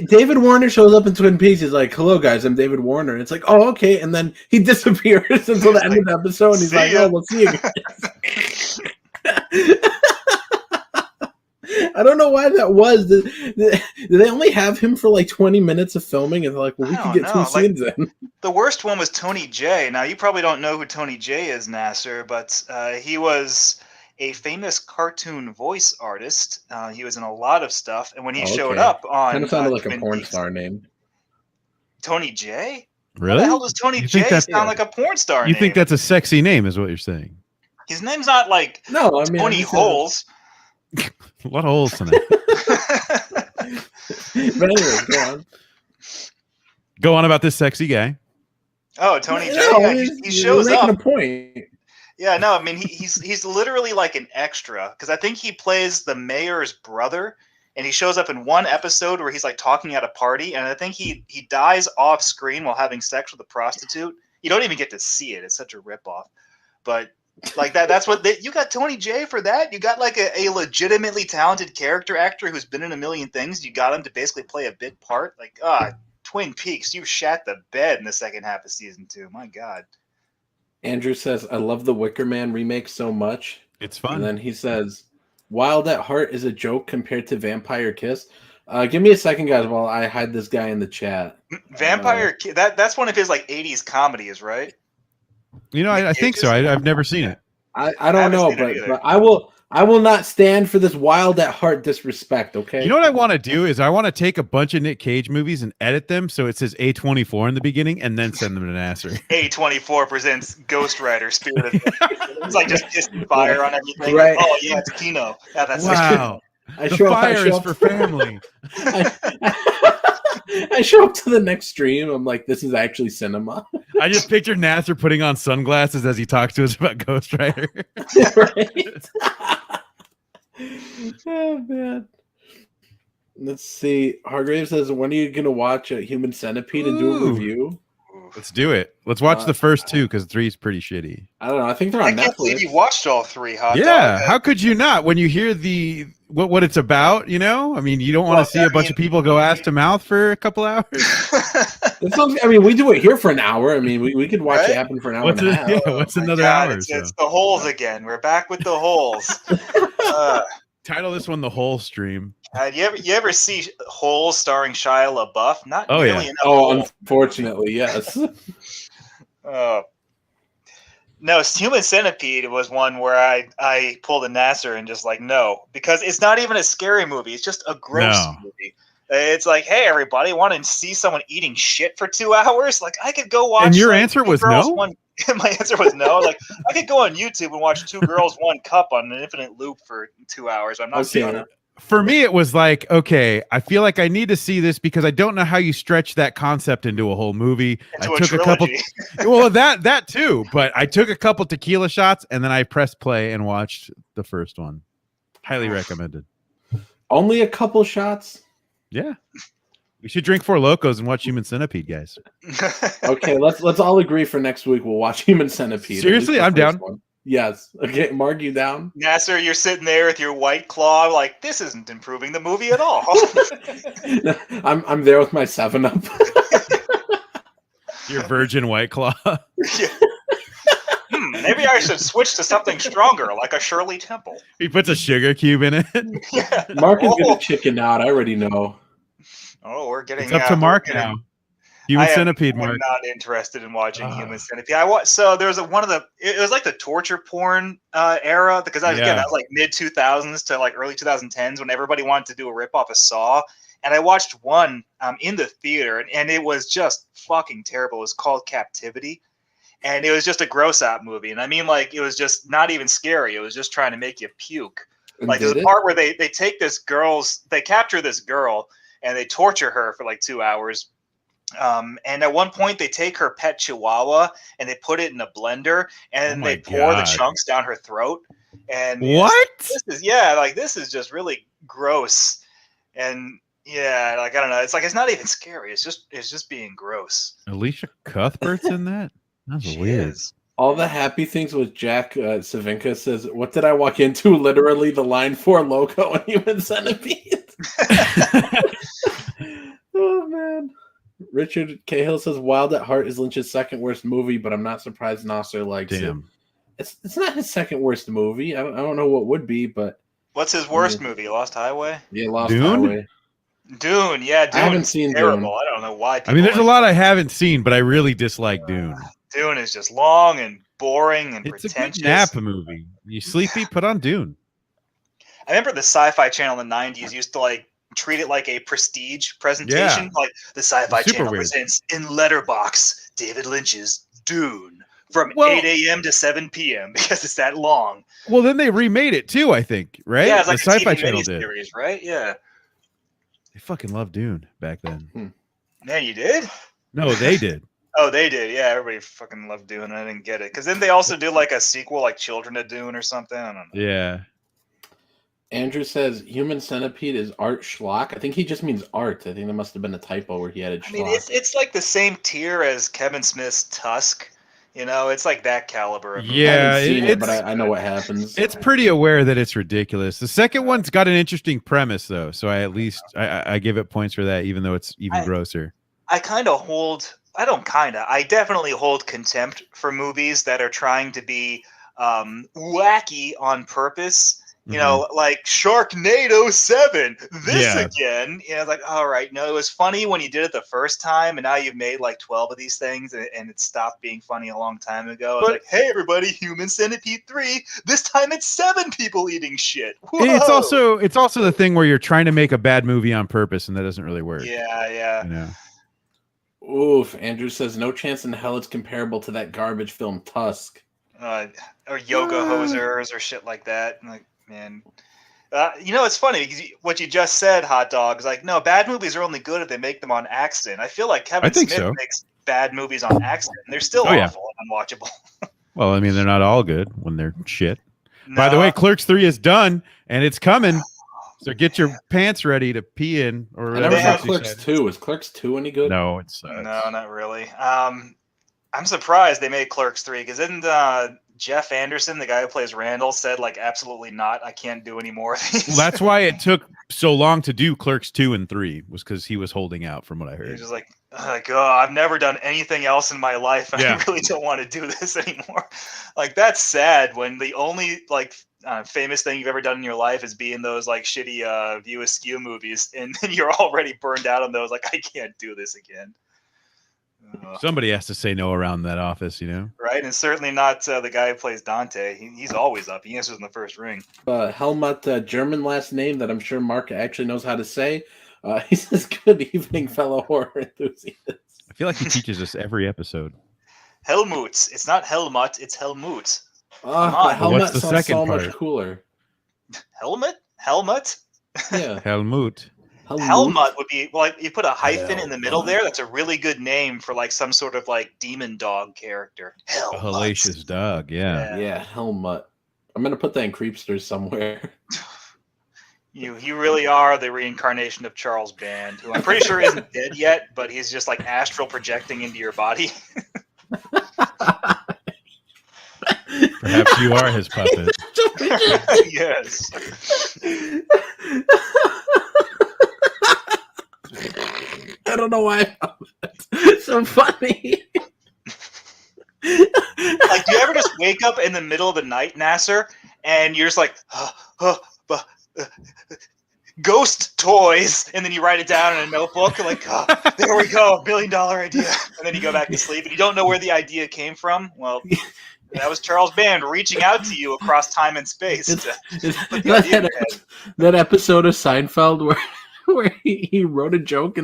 David Warner shows up in Twin Peaks. He's like, "Hello, guys, I'm David Warner." And it's like, "Oh, okay," and then he disappears until the end of the episode. And he's See like, ya. "Oh, we'll see you guys." I don't know why that was. Did they only have him for like 20 minutes of filming? And they're like, "Well, we I can don't get 2 know. scenes in." The worst one was Tony J. Now, you probably don't know who Tony J is, Nasser, but he was a famous cartoon voice artist. He was in a lot of stuff, and when he showed up on Kind of sounded like a Twin porn Peaks- star name. Tony J? What Really? the hell does Tony You J think that's- sound like a porn star You name? think that's a sexy name, is what you're saying? His name's not like No, I mean Tony Holes. A lot of holes tonight. But anyway, go on. Go on about this sexy guy. Oh, Tony J. No, Yeah, he you're shows making up. a point. Yeah, no, I mean he's literally like an extra because I think he plays the mayor's brother, and he shows up in one episode where he's like talking at a party, and I think he dies off screen while having sex with a prostitute. You don't even get to see it; it's such a ripoff. But like that's what you got Tony J for that. You got like a legitimately talented character actor who's been in a million things. You got him to basically play a bit part. Like Twin Peaks, you shat the bed in the second half of season 2. My God. Andrew says, "I love the Wicker Man remake so much." It's fun. And then he says, "Wild at Heart is a joke compared to Vampire Kiss." Give me a second, guys, while I hide this guy in the chat. That's one of his like 80s comedies, right? You know, I think so. I've never seen it. I don't know, but I will not stand for this wild at heart disrespect. Okay. You know what I want to do is I want to take a bunch of Nick Cage movies and edit them so it says A24 in the beginning and then send them to Nasser. A24 presents Ghost Rider: Spirit of It's like just kissing fire on everything. Right. Oh yeah, it's Kino. Yeah, that's Wow. The fire is for family. I show up to the next stream. I'm like, this is actually cinema. I just pictured Nasser putting on sunglasses as he talks to us about Ghost Rider. Right? Oh man. Let's see. Hargrave says, when are you gonna watch a Human Centipede and do a review? Let's do it. Let's watch the first two because 3 is pretty shitty. I don't know. I think they're on Netflix. I can't believe you watched all 3. Yeah. How could you not? When you hear what it's about, you know? I mean, you don't want to see a bunch of people go ass to mouth for a couple hours. I mean, we do it here for an hour. I mean, we could watch it happen for an hour and a half. Yeah, what's another hour? It's the holes again. We're back with the holes. Title this one "The Hole Stream." You ever see Holes starring Shia LaBeouf? Not oh nearly yeah. enough. Oh, unfortunately, yes. No, Human Centipede was one where I pulled a Nasser and just like, no, because it's not even a scary movie. It's just a gross movie. It's like, hey, everybody, want to see someone eating shit for 2 hours? Like, I could go watch. And your answer was no? My answer was no. Like, I could go on YouTube and watch 2 girls, 1 cup on an infinite loop for 2 hours. I'm not doing it. For me, it was like, okay, I feel like I need to see this because I don't know how you stretch that concept into a whole movie. I took a couple, well, that too, but I took a couple tequila shots and then I pressed play and watched the first one. Highly recommended. Only a couple shots? Yeah. We should drink 4 Locos and watch Human Centipede, guys. Okay, let's all agree for next week. We'll watch Human Centipede. Seriously, I'm down. One. Yes. Okay, Mark, you down? Nasser, you're sitting there with your White Claw, like, this isn't improving the movie at all. I'm there with my 7-Up. Your virgin White Claw. Yeah. Maybe I should switch to something stronger, like a Shirley Temple. He puts a sugar cube in it. Yeah. Mark is going to chicken out. I already know. Oh, we're getting... It's up to Mark now. Human Centipede, Mark. I'm not interested in watching Human Centipede. So there was it was like the torture porn era, because that was like mid 2000s to like early 2010s when everybody wanted to do a ripoff of Saw. And I watched one in the theater, and it was just fucking terrible. It was called Captivity, and it was just a gross out movie. And I mean, like, it was just not even scary. It was just trying to make you puke. Like, there's a part where they take they capture this girl and they torture her for like 2 hours. And at one point they take her pet chihuahua and they put it in a blender and they pour the chunks down her throat. And this is just really gross. And yeah, like, I don't know. It's like, it's not even scary. It's just being gross. Alicia Cuthbert's in that? That's weird. All the happy things with Jack Savinka says, what did I walk into? Literally the line 4 Loco and Human Centipede. Oh, man. Richard Cahill says, Wild at Heart is Lynch's second worst movie, but I'm not surprised Nasser likes it. It's not his second worst movie. I don't know what would be, but... What's his worst movie? Lost Highway? Yeah, Lost Highway. Dune, yeah. Dune. I haven't seen terrible. Dune. I don't know why. I mean, there's a lot I haven't seen, but I really dislike Dune. Dune is just long and boring and it's pretentious. It's a good nap movie. You sleepy? Put on Dune. I remember the Sci-Fi Channel in the 90s used to like treat it like a prestige presentation. Like the Sci-Fi Channel presents in Letterbox David Lynch's Dune from 8 a.m. to 7 p.m. because it's that long. Well, then they remade it too, I think, right? Yeah, it's like the a Sci-Fi TV Channel series, right? Yeah. They fucking loved Dune back then. Man, you did? No, they did. Oh, they did. Yeah, everybody fucking loved Dune. I didn't get it. Because then they also do like a sequel, like Children of Dune or something. I don't know. Yeah. Andrew says Human Centipede is art schlock. I think he just means art. I think there must have been a typo where he added schlock. I mean, it's like the same tier as Kevin Smith's Tusk. You know, it's like that caliber. Of yeah, I haven't seen it, but I know what happens. It's pretty aware that it's ridiculous. The second one's got an interesting premise, though, so I give it points for that, even though it's even grosser. I definitely hold contempt for movies that are trying to be wacky on purpose You know, like Sharknado 7, this Yeah. again. You know, like, all right, no, it was funny when you did it the first time, and now you've made like 12 of these things, and it stopped being funny a long time ago. It's But- like, hey, everybody, Human Centipede 3, this time it's 7 people eating shit. Whoa! It's also the thing where you're trying to make a bad movie on purpose, and that doesn't really work. Yeah. You know? Oof. Andrew says no chance in hell it's comparable to that garbage film Tusk. Or yoga hosers or shit like that. Like, man. You know, it's funny because what you just said, Hot Dog, is like, no, bad movies are only good if they make them on accident. I feel like Kevin Smith makes bad movies on accident. And they're still awful and unwatchable. Well, I mean, they're not all good when they're shit. No. By the way, Clerks 3 is done, and it's coming. So get your pants ready to pee in. Or I never saw Clerks 2. Is Clerks 2 any good? No, it's No, not really. I'm surprised they made Clerks 3 because didn't Jeff Anderson, the guy who plays Randall, said like absolutely not. I can't do any more of these. Well, that's why it took so long to do Clerks 2 and 3 was because he was holding out, from what I heard. He was just like, I've never done anything else in my life, and Yeah. I really don't want to do this anymore. Like, that's sad when the only like famous thing you've ever done in your life is be in those like shitty View Askew movies, and then you're already burned out on those. Like, I can't do this again. Somebody has to say no around that office, you know? Right, and certainly not the guy who plays Dante. He's always up. He answers in the first ring. Helmut, German last name that I'm sure Mark actually knows how to say. He says, "Good evening, fellow horror enthusiasts." I feel like he teaches us every episode. Helmut. It's not Helmut. It's Helmut. Helmut What's the sounds second so part? much cooler. Helmut? Helmut? Yeah. Helmut. Helmut would be like you put a hyphen in the middle there. That's a really good name for like some sort of like demon dog character. A Helmut. hellacious dog, yeah. Yeah, Helmut. I'm gonna put that in Creepsters somewhere. You really are the reincarnation of Charles Band, who I'm pretty sure isn't dead yet, but he's just like astral projecting into your body. Perhaps you are his puppet. Yes. I don't know why it's so funny. Like, do you ever just wake up in the middle of the night, Nasser, and you're just like, ghost toys, and then you write it down in a notebook, like, there we go, $1 billion idea, and then you go back to sleep, and you don't know where the idea came from? Well, that was Charles Band reaching out to you across time and space. That episode of Seinfeld where he wrote a joke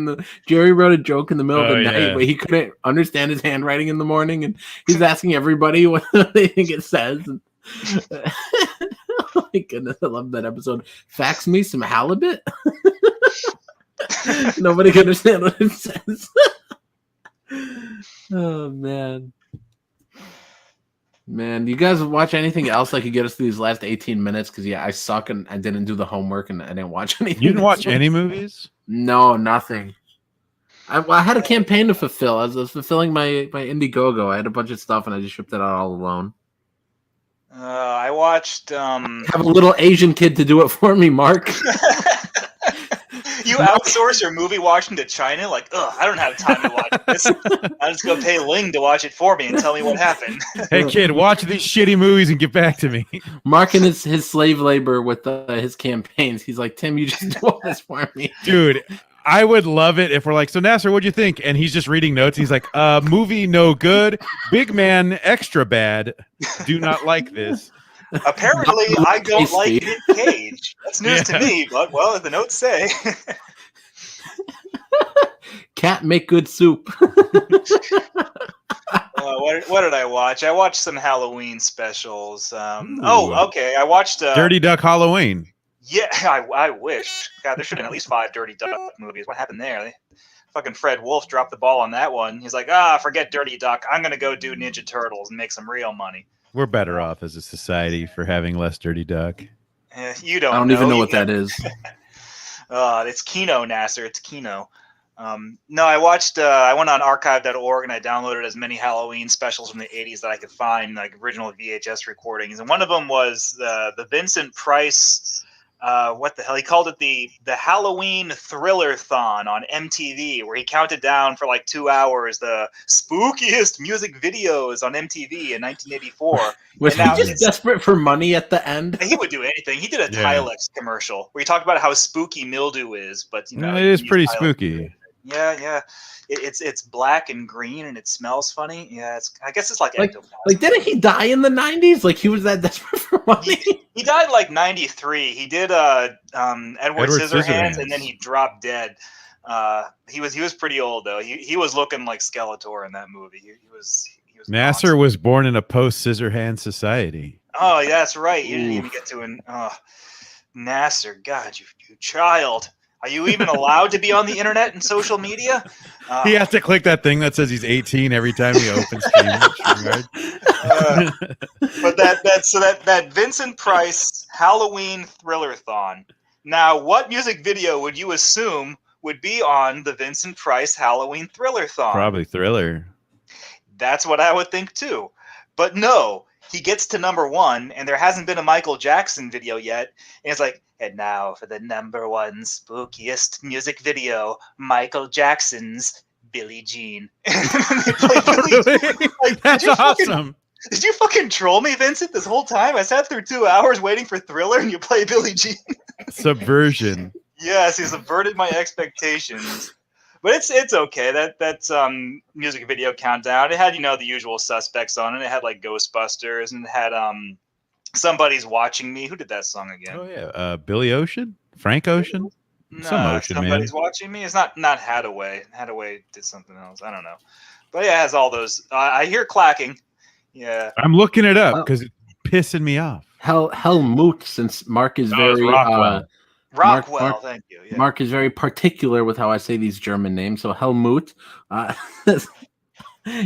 Jerry wrote a joke in the middle of the night, but he couldn't understand his handwriting in the morning, and he's asking everybody what they think it says. And, oh my goodness, I love that episode. Fax me some halibut. Nobody can understand what it says. Oh man. Man, do you guys watch anything else that could get us through these last 18 minutes? Because, yeah, I suck and I didn't do the homework and I didn't watch anything. You didn't watch any movies? No, nothing. I had a campaign to fulfill. I was fulfilling my Indiegogo. I had a bunch of stuff and I just shipped it out all alone. I watched... I have a little Asian kid to do it for me, Mark. You outsource your movie watching to China? Like, I don't have time to watch this. I'm just going to pay Ling to watch it for me and tell me what happened. Hey, kid, watch these shitty movies and get back to me. Mark and his slave labor with his campaigns. He's like, Tim, you just do all this for me. Dude, I would love it if we're like, so Nasser, what'd you think? And he's just reading notes. He's like, movie no good. Big man extra bad. Do not like this. Apparently, I don't like Nick Cage. That's news to me, but, well, as the notes say. Cat make good soup. What did I watch? I watched some Halloween specials. Okay. I watched... Dirty Duck Halloween. Yeah, I wish. God, there should have been at least 5 Dirty Duck movies. What happened there? Fucking Fred Wolf dropped the ball on that one. He's like, forget Dirty Duck. I'm going to go do Ninja Turtles and make some real money. We're better off as a society for having less Dirty Duck. You don't. I don't even know what that is. It's Kino, Nasser. It's Kino. No, I watched. I went on archive.org and I downloaded as many Halloween specials from the '80s that I could find, like original VHS recordings. And one of them was the Vincent Price what the hell? He called it the Halloween Thriller-thon on MTV, where he counted down for like 2 hours the spookiest music videos on MTV in 1984. Was And he now just it's- desperate for money at the end? He would do anything. He did a Yeah. Tilex commercial where he talked about how spooky mildew is, but you know it is you pretty use Tilex. spooky. Yeah. It's black and green and it smells funny. Yeah, I guess it's like Like, ectoplasm. like, didn't he die in the 90s? Like, he was that desperate for money? He died like 93. He did Edward Scissorhands, Scissorhands. and then he dropped dead. He was pretty old though. He was looking like Skeletor in that movie. He was Nasser was born in a post-Scissorhands society. Oh, yeah, that's right. You didn't Oof. even get to Nasser. God, you child. Are you even allowed to be on the internet and social media? He has to click that thing that says he's 18 every time he opens StreamYard. But that Vincent Price Halloween Thriller-thon. Now, what music video would you assume would be on the Vincent Price Halloween Thriller-thon? Probably Thriller. That's what I would think too. But no, he gets to number 1, and there hasn't been a Michael Jackson video yet. And it's like, and now for the number 1 spookiest music video, Michael Jackson's Billie Jean. They play Billie Jean. Like, That's did you awesome. Did you fucking troll me, Vincent, this whole time? I sat through 2 hours waiting for Thriller, and you play Billie Jean. Subversion. Yes, he subverted my expectations. But it's okay. That's music video countdown. It had the usual suspects on it. It had like Ghostbusters, and it had Somebody's Watching Me. Who did that song again? Oh yeah, Billy Ocean, Frank Ocean. Some Ocean Man. Somebody's Watching Me. It's not Hadaway. Hadaway did something else. I don't know. But yeah, it has all those. I hear clacking. Yeah. I'm looking it up because it's pissing me off. Helmut, since Mark is very Rockwell, Mark- thank you. Yeah. Mark is very particular with how I say these German names. So Helmut,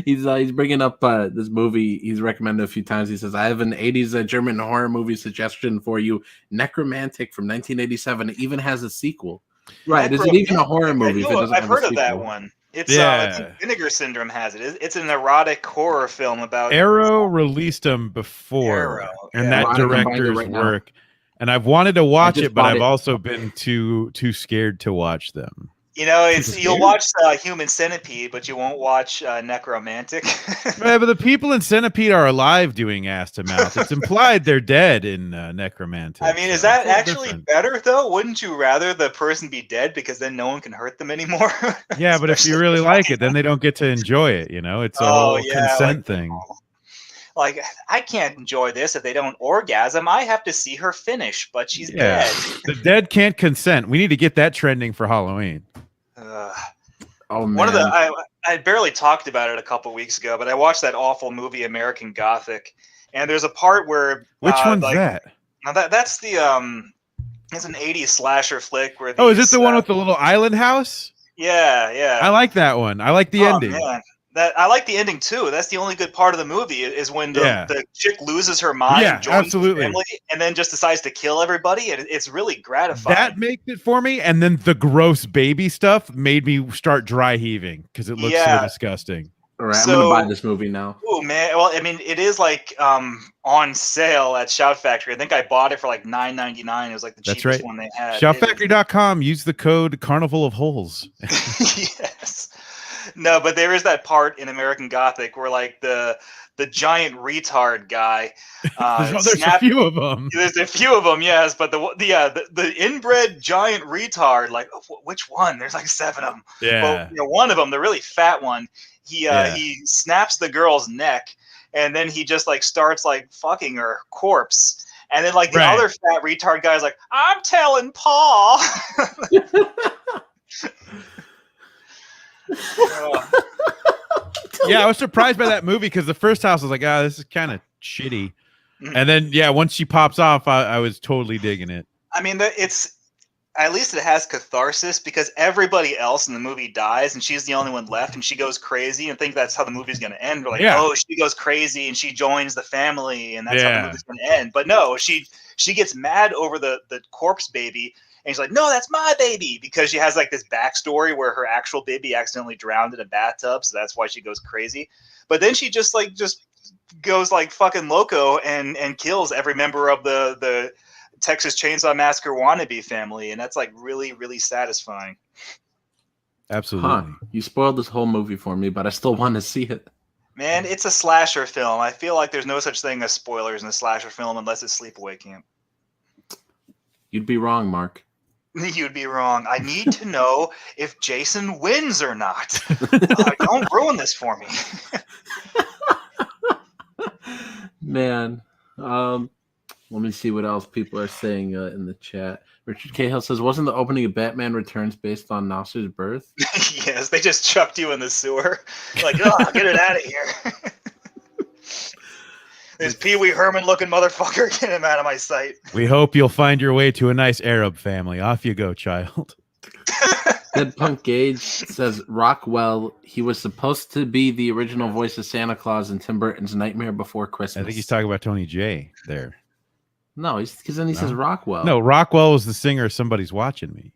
he's bringing up this movie he's recommended a few times. He says, I have an 80s German horror movie suggestion for you, Necromantic from 1987. It even has a sequel. Right? Is it even a horror movie? If it doesn't I've have a heard of that sequel? one. It's I think Vinegar Syndrome has it. It's an erotic horror film about Arrow released them before, Arrow, and yeah. that Well, I haven't combined it director's right now. work. And I've wanted to watch just it, but bought I've it. also been too scared to watch them. You'll watch Human Centipede, but you won't watch Necromantic. Yeah, but the people in Centipede are alive doing ass to mouth. It's implied they're dead in Necromantic. I mean, is so that it's a little actually different. better though? Wouldn't you rather the person be dead because then no one can hurt them anymore? Yeah, but if you really like it, then they don't get to enjoy it. It's a whole consent thing. Like, I can't enjoy this if they don't orgasm. I have to see her finish, but she's dead. The dead can't consent. We need to get that trending for Halloween. Oh man, One of the I barely talked about it a couple weeks ago, but I watched that awful movie American Gothic, and there's a part where Which one's that? Now that's the it's an 80s slasher flick where Oh, is it the one with the little island house? Yeah. I like that one. I like the ending. Man. I like the ending too. That's the only good part of the movie is when the chick loses her mind, Yeah, joins absolutely. the family, and then just decides to kill everybody. And it's really gratifying. That makes it for me, and then the gross baby stuff made me start dry heaving because it looks so disgusting. all right, I'm So- gonna buy this movie now. Oh man! Well, I mean, it is like on sale at Shout Factory. I think I bought it for like $9.99. It was like the That's cheapest right. one they had. Shoutfactory.com. Use the code Carnival of Holes. Yes. No, but there is that part in American Gothic where like the giant retard guy. There's a few of them. There's a few of them, yes, but the inbred giant retard, like which one? There's like 7 of them. Yeah. But one of them, the really fat one, he snaps the girl's neck, and then he just like starts like fucking her corpse. And then like the other fat retard guy's like, I'm telling Paul. Yeah, I was surprised by that movie because the first house I was like, this is kind of shitty. And then, once she pops off, I was totally digging it. I mean, at least it has catharsis because everybody else in the movie dies and she's the only one left and she goes crazy and think that's how the movie's going to end. We're like, oh, she goes crazy and she joins the family and that's how the movie's going to end. But no, she gets mad over the corpse baby. And he's like, no, that's my baby, because she has like this backstory where her actual baby accidentally drowned in a bathtub. So that's why she goes crazy. But then she just goes like fucking loco and kills every member of the Texas Chainsaw Massacre wannabe family, and that's like really, really satisfying. Absolutely. You spoiled this whole movie for me, but I still want to see it. Man, it's a slasher film. I feel like there's no such thing as spoilers in a slasher film unless it's Sleepaway Camp. You'd be wrong, Mark. You'd be wrong. I need to know if Jason wins or not. Don't ruin this for me. Man, let me see what else people are saying in the chat. Richard Cahill says, wasn't the opening of Batman Returns based on Nasser's birth? Yes, they just chucked you in the sewer. Like, oh, get it out of here. This Pee Wee Herman looking motherfucker, get him out of my sight. We hope you'll find your way to a nice Arab family. Off you go, child. Dead Punk Gage says, Rockwell, he was supposed to be the original voice of Santa Claus in Tim Burton's Nightmare Before Christmas. I think he's talking about Tony J there. No, because then he says Rockwell. No, Rockwell was the singer Somebody's Watching Me.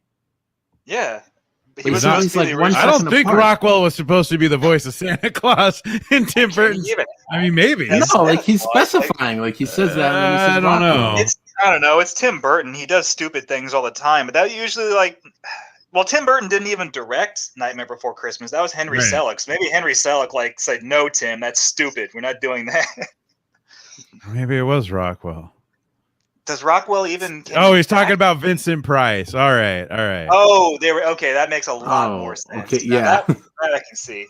Yeah. He was not, like I don't think Rockwell was supposed to be the voice of Santa Claus in Tim Burton. I mean, maybe. No, like he's specifying. Like he says that. And he says I don't know. I don't know. It's Tim Burton. He does stupid things all the time. But that usually like... Well, Tim Burton didn't even direct Nightmare Before Christmas. That was Henry Selick. So maybe Henry Selick like said, no, Tim, that's stupid. We're not doing that. Maybe it was Rockwell. Does Rockwell even... Oh, he's talking about Vincent Price. All right. Oh, there we... Okay, that makes a lot more sense. Okay, yeah. That I can see.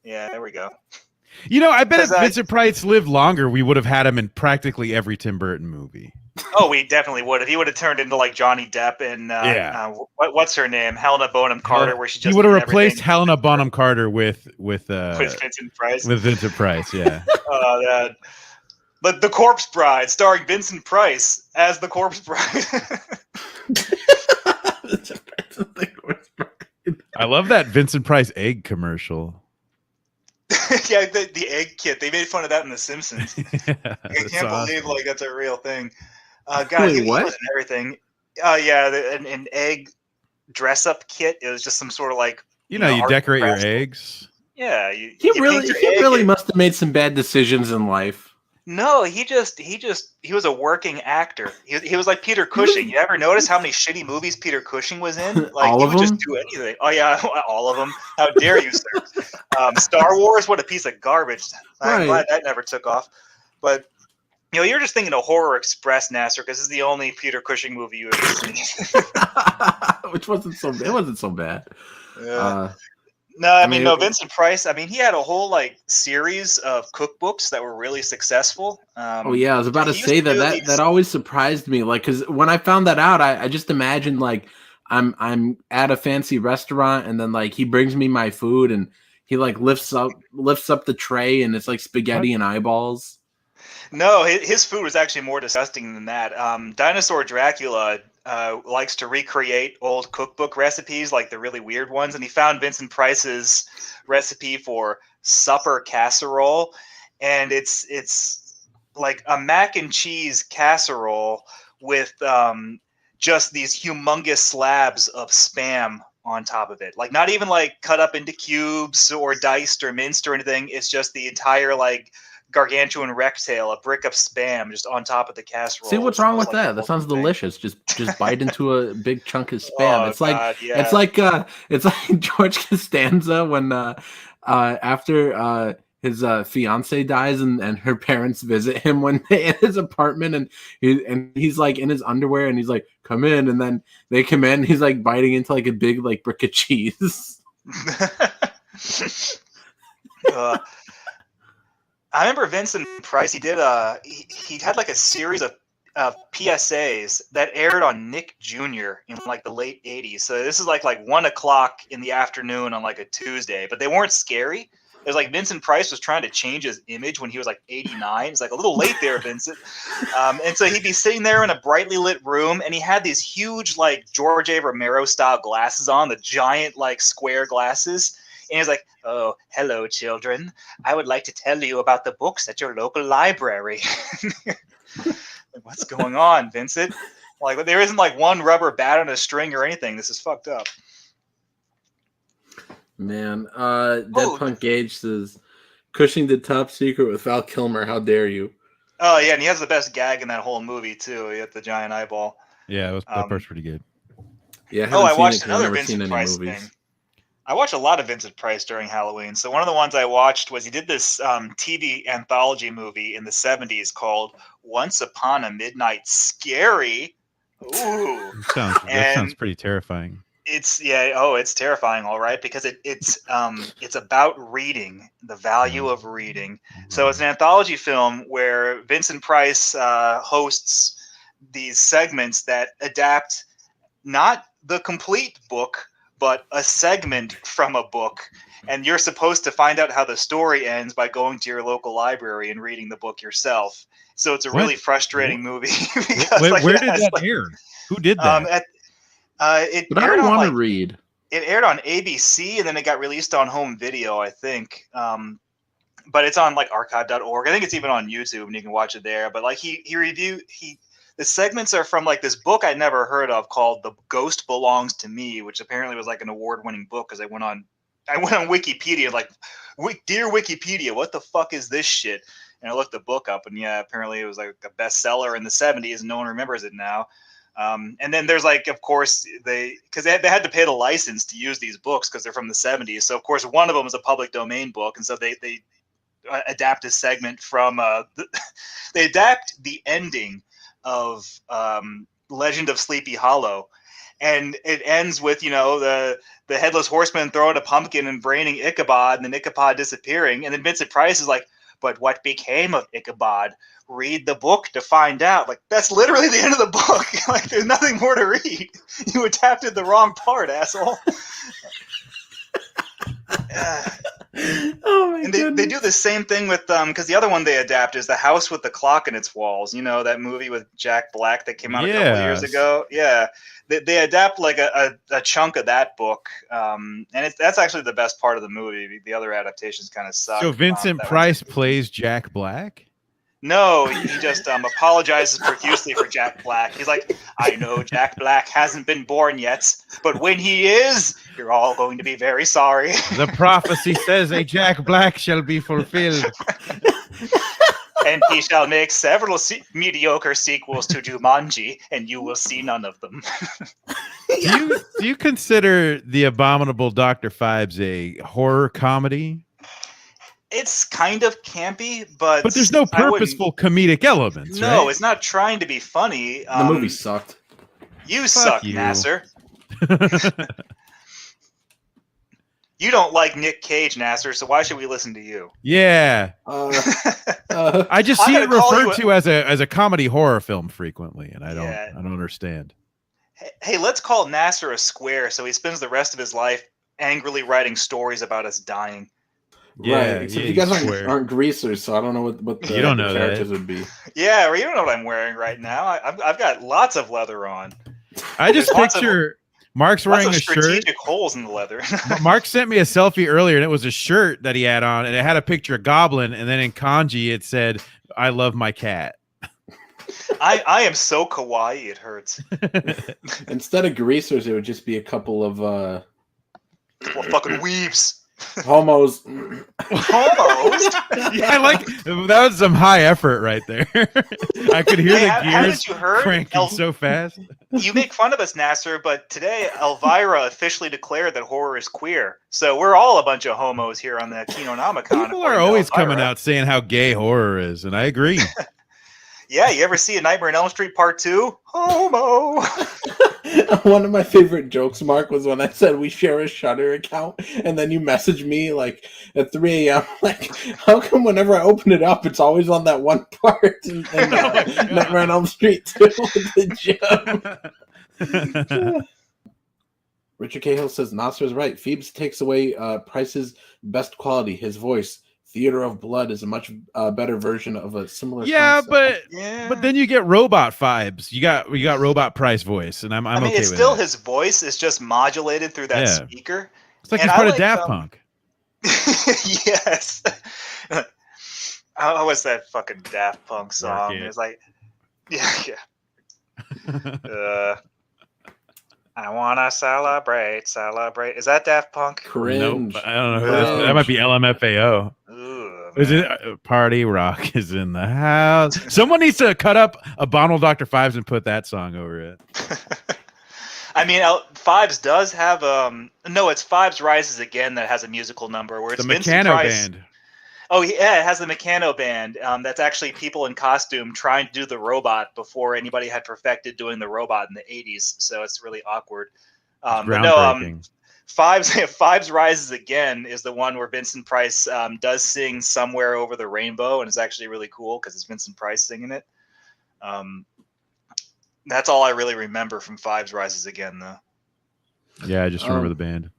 Yeah, there we go. You know, I bet if Vincent Price lived longer, we would have had him in practically every Tim Burton movie. Oh, we definitely would. If he would have turned into like Johnny Depp and what's her name, Helena Bonham Carter, where she just he would have replaced Helena Bonham Carter with Vincent Price. With Vincent Price, yeah. But The Corpse Bride, starring Vincent Price as the Corpse Bride. I love that Vincent Price egg commercial. Yeah, the egg kit. They made fun of that in The Simpsons. I can't believe like that's a real thing. God, Wait, he what? was in everything. An egg dress-up kit. It was just some sort of like you decorate your eggs. Yeah, he really must have made some bad decisions in life. No, he was a working actor. He was like Peter Cushing. You ever notice how many shitty movies Peter Cushing was in? Like all he of would them? just do anything. Oh yeah, all of them. How dare you, sir? Star Wars, what a piece of garbage. I'm glad that never took off. But you're just thinking of Horror Express, Nasser, because this is the only Peter Cushing movie you ever seen. Which wasn't so bad. Yeah. No, Vincent Price. I mean, he had a whole like series of cookbooks that were really successful. I was about to say that always surprised me. Like, because when I found that out, I just imagined like I'm at a fancy restaurant and then like he brings me my food and he like lifts up the tray and it's like spaghetti and eyeballs. No, his food was actually more disgusting than that. Dinosaur Dracula likes to recreate old cookbook recipes, like the really weird ones, and he found Vincent Price's recipe for supper casserole, and it's like a mac and cheese casserole with just these humongous slabs of Spam on top of it. Like not even like cut up into cubes or diced or minced or anything. It's just the entire like gargantuan rectangle, a brick of Spam just on top of the casserole. See what's wrong with that? That sounds delicious. Just bite into a big chunk of Spam. It's like George Costanza when after his fiance dies and her parents visit him one day in his apartment and he's like in his underwear and he's like, come in, and then they come in and he's like biting into like a big like brick of cheese. I remember Vincent Price. He did he had like a series of PSAs that aired on Nick Jr. in like the late 80s. So this is like 1:00 in the afternoon on like a Tuesday, but they weren't scary. It was like Vincent Price was trying to change his image when he was like 89. It's like a little late there, Vincent. And so he'd be sitting there in a brightly lit room, and he had these huge like George A. Romero style glasses on, the giant like square glasses. And he's like, oh, hello, children. I would like to tell you about the books at your local library. What's going on, Vincent? Like, there isn't like one rubber bat on a string or anything. This is fucked up. Man, Dead Punk Gage says, Cushing did Top Secret with Val Kilmer. How dare you? Oh yeah, and he has the best gag in that whole movie too. He had the giant eyeball. Yeah, that part's pretty good. Yeah, I Oh, haven't I seen it watched 'cause I've another never seen Vincent any Price movies. thing. I watched a lot of Vincent Price during Halloween. So one of the ones I watched was he did this TV anthology movie in the 70s called Once Upon a Midnight Scary. Ooh. That And sounds pretty terrifying. it's terrifying, all right, because it's about reading, the value of reading. So it's an anthology film where Vincent Price hosts these segments that adapt not the complete book, but a segment from a book. And you're supposed to find out how the story ends by going to your local library and reading the book yourself. So it's a really frustrating movie. Because, where did that air? Who did that? It But I aired don't on want to read. it aired on ABC and then it got released on home video, I think. But it's on like archive.org. I think it's even on YouTube and you can watch it there. But like the segments are from like this book I'd never heard of called The Ghost Belongs to Me, which apparently was like an award-winning book because I went on Wikipedia like, dear Wikipedia, what the fuck is this shit? And I looked the book up and yeah, apparently it was like a bestseller in the 70s and no one remembers it now. And then there's like, of course, they had to pay the license to use these books because they're from the 70s. So of course, one of them is a public domain book, and so they adapt a segment from they adapt the ending of Legend of Sleepy Hollow, and it ends with the headless horseman throwing a pumpkin and braining Ichabod, and then Ichabod disappearing, and then Vincent Price is like, but what became of Ichabod? Read the book to find out. Like, that's literally the end of the book. Like, there's nothing more to read. You adapted the wrong part, asshole. Oh my and goodness. they do the same thing with because the other one they adapt is The House with the Clock in Its Walls. You know, that movie with Jack Black that came out a couple years ago. Yeah, they adapt like a chunk of that book, and that's actually the best part of the movie. The other adaptations kind of suck. So Vincent Price plays Jack Black? No, he just apologizes profusely for Jack Black. He's like, I know Jack Black hasn't been born yet, but when he is, you're all going to be very sorry. The prophecy says a Jack Black shall be fulfilled. And he shall make several mediocre sequels to Jumanji, and you will see none of them. Do you consider The Abominable Dr. Phibes a horror comedy? It's kind of campy, but there's no purposeful comedic elements. No, right? It's not trying to be funny. The movie sucked. You suck, you. Nasser. You don't like Nick Cage, Nasser, so why should we listen to you? Yeah. I just see it referred to as a comedy horror film frequently, and I don't understand. Hey, let's call Nasser a square so he spends the rest of his life angrily writing stories about us dying. Yeah, right. Except you guys aren't greasers, so I don't know what the, you don't know the characters that. would be. Yeah, you don't know what I'm wearing right now. I've got lots of leather on. I just picture Mark's wearing a shirt. Strategic holes in the leather. Mark sent me a selfie earlier, and it was a shirt that he had on, and it had a picture of Goblin, and then in kanji it said, "I love my cat." I am so kawaii, it hurts. Instead of greasers, it would just be a couple of well, fucking weebs. Homos. Homos? Yeah, that was some high effort right there. I could hear the gears cranking so fast. You make fun of us, Nasser, but today Elvira officially declared that horror is queer. So we're all a bunch of homos here on the Kinonomicon. People are always coming out saying how gay horror is, and I agree. Yeah, you ever see A Nightmare on Elm Street Part 2? Homo! One of my favorite jokes, Mark, was when I said we share a Shudder account, and then you messaged me like at 3 a.m. Like, how come whenever I open it up, it's always on that one part in Nightmare on Elm Street 2 with the gym? Richard Cahill says Nasser's right. Phoebes takes away Price's best quality, his voice. Theater of Blood is a much better version of a similar concept. But then you get robot vibes. You got Robot Price voice, and I'm okay with it. It's still his voice is just modulated through that speaker. It's like he's part of Daft Punk. Yes. What's that fucking Daft Punk song? It's like, yeah. I wanna celebrate. Is that Daft Punk? Cringe. Nope. I don't know who that is. That might be LMFAO. Ugh. Is it Party Rock is in the house? Someone needs to cut up a Bonald Dr. Fives and put that song over it. I mean, Fives does have no, it's Fives Rises Again that has a musical number where it's The Vincent Meccano Price. Band. Oh yeah, it has the Meccano Band. That's actually people in costume trying to do the robot before anybody had perfected doing the robot in the 80s. So it's really awkward. But no, Groundbreaking. Fives Rises Again is the one where Vincent Price does sing Somewhere Over the Rainbow, and it's actually really cool because it's Vincent Price singing it. That's all I really remember from Fives Rises Again, though. Yeah, I just remember the band.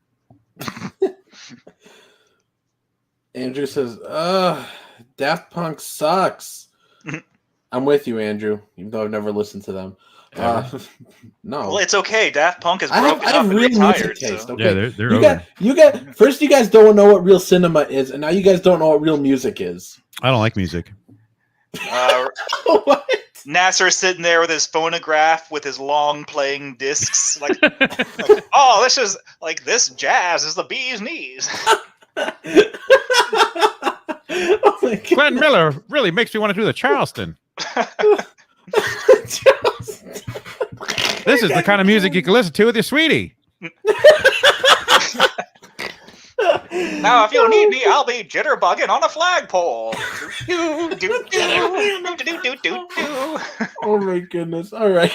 Andrew says, Daft Punk sucks. I'm with you, Andrew, even though I've never listened to them. No. Well, it's okay. Daft Punk is I broken have up and real retired. music taste. So. Okay. Yeah, they're over. You guys don't know what real cinema is, and now you guys don't know what real music is. I don't like music. What? Nasser sitting there with his phonograph with his long playing discs, like oh, this is like this jazz is the bee's knees. Oh my God. Glenn Miller really makes me want to do the Charleston. This is the kind of music you can listen to with your sweetie. Now, if you need me, I'll be jitterbugging on a flagpole. Oh my goodness! All right,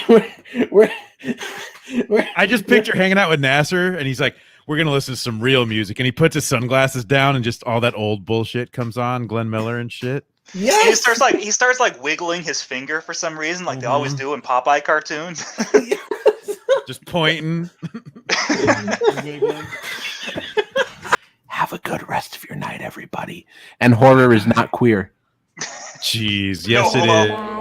we're I just picture hanging out with Nasser, and he's like, "We're gonna listen to some real music," and he puts his sunglasses down, and just all that old bullshit comes on, Glenn Miller and shit. yes. He starts wiggling his finger for some reason, like they always do in Popeye cartoons. Just pointing. Have a good rest of your night, everybody. And horror is not queer. Jeez, yes, No, it hold is. on.